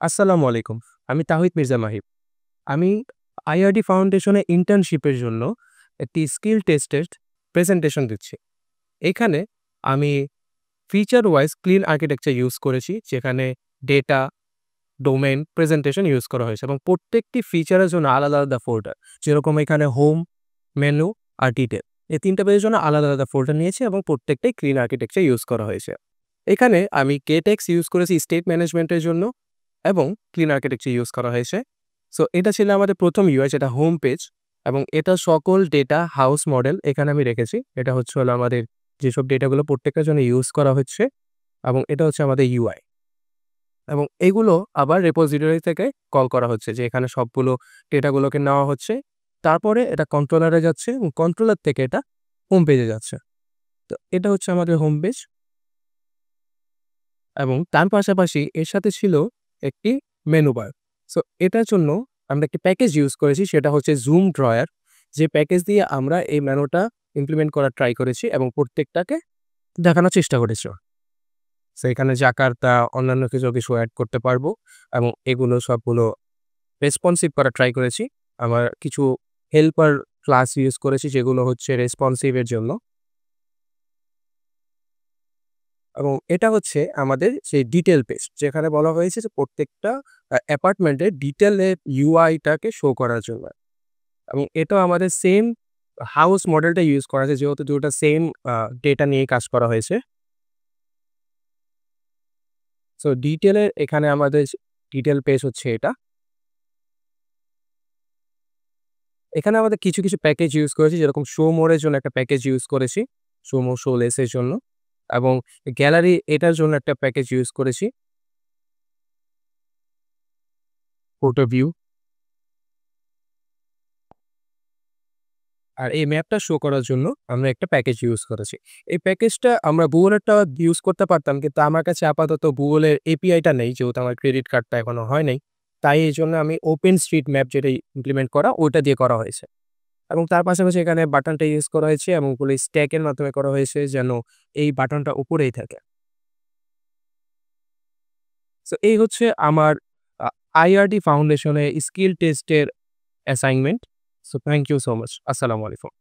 আসসালামু আলাইকুম। আমি তাহিদ মির্জা মাহিব। আমি আইআরডি ফাউন্ডেশনে ইন্টার্নশিপের জন্য একটি স্কিল টেস্টের প্রেজেন্টেশন দিচ্ছি। এখানে আমি feature wise clean architecture use করেছি, যেখানে ডেটা, ডোমেইন, প্রেজেন্টেশন ইউজ করা হয়েছে এবং প্রত্যেকটি ফিচারের জন্য আলাদা, আলাদা ফোল্ডার। যেরকম এখানে হোম, মেনু আর ডিটেইল। এই ৩ টা পেজের জন্য আলাদা, আলাদা ফোল্ডার নিয়েছি এবং প্রত্যেকটাই ক্লিন আর্কিটেকচার ইউজ করা হয়েছে। এখানে আমি কেটেক্স ইউজ করেছি স্টেট ম্যানেজমেন্টের জন্য এবং ক্লিন আর্কিটেকচার ইউজ করা হয়েছে। সো এটা ছিল আমাদের প্রথম ইউআই, যেটা হোম পেজ এবং এটা সকল ডেটা হাউস মডেল এখানে আমি রেখেছি। এটা হচ্ছে হলো আমাদের যেসব ডেটাগুলো প্রত্যেকটার জন্য ইউজ করা হচ্ছে এবং এটা হচ্ছে আমাদের ইউআই এবং এগুলো আবার রেপোজিটরি থেকে কল করা হচ্ছে, যে এখানে সবগুলো ডেটাগুলোকে নেওয়া হচ্ছে। তারপরে এটা কন্ট্রোলারে যাচ্ছে এবং কন্ট্রোলার থেকে এটা হোম পেজে যাচ্ছে। তো এটা হচ্ছে আমাদের হোম পেজ এবং তার পাশাপাশি এর সাথে ছিল একটি মেনু বার। সো এটার জন্য আমরা একটি প্যাকেজ ইউজ করেছি, সেটা হচ্ছে জুম ড্রয়ার। যে প্যাকেজ দিয়ে আমরা এই মেনুটা ইমপ্লিমেন্ট করার ট্রাই করেছি এবং প্রত্যেকটাকে দেখানোর চেষ্টা করেছি। সো এখানে জাকার্তা অন্যান্য কিছু অ্যাড করতে পারবো এবং এগুলো সবগুলো রেসপন্সিভ করার ট্রাই করেছি। আবার কিছু হেল্পার ক্লাস ইউজ করেছি, যেগুলো হচ্ছে রেসপন্সিভ এর জন্য। এবং এটা হচ্ছে আমাদের সেই ডিটেইল পেজ, যেখানে বলা হয়েছে যে প্রত্যেকটা অ্যাপার্টমেন্টের ডিটেইলের ইউআইটাকে শো করার জন্য। এবং এটাও আমাদের সেম হাউস মডেলটা ইউজ করা হয়েছে, যেহেতু দুটো সেম ডেটা নিয়ে কাজ করা হয়েছে। সো ডিটেইলের এখানে আমাদের ডিটেইল পেজ হচ্ছে এটা। এখানে আমাদের কিছু প্যাকেজ ইউজ করেছি, যেরকম শো মোরের জন্য একটা প্যাকেজ ইউজ করেছি, শো মোর, শো লেস এর জন্য। এবং গ্যালারি এটার জন্য একটা প্যাকেজ ইউজ করেছি, ফটো ভিউ। আর এই ম্যাপটা শো করার জন্য আমরা একটা প্যাকেজ ইউজ করেছি। এই প্যাকেজটা আমরা গুগলেরটা ইউজ করতে পারতাম, কিন্তু আমার কাছে আপাতত গুগলের এপিআইটা নেই, যেহেতু আমার ক্রেডিট কার্ডটা এখনো হয় নাই। তাই এইজন্য আমি ওপেন স্ট্রিট ম্যাপ যেটা ইমপ্লিমেন্ট করা, ওইটা দিয়ে করা হয়েছে। এবং তার পাশাপাশি এখানে বাটনটা ইউজ করা হয়েছে এবং ওগুলো স্ট্যাকের মাধ্যমে করা হয়েছে, যেন এই বাটনটা উপরেই থাকে। সো এই হচ্ছে আমার আ আইআরডি ফাউন্ডেশনে স্কিল টেস্টের assignment. So thank you so much. আসসালামু আলাইকুম।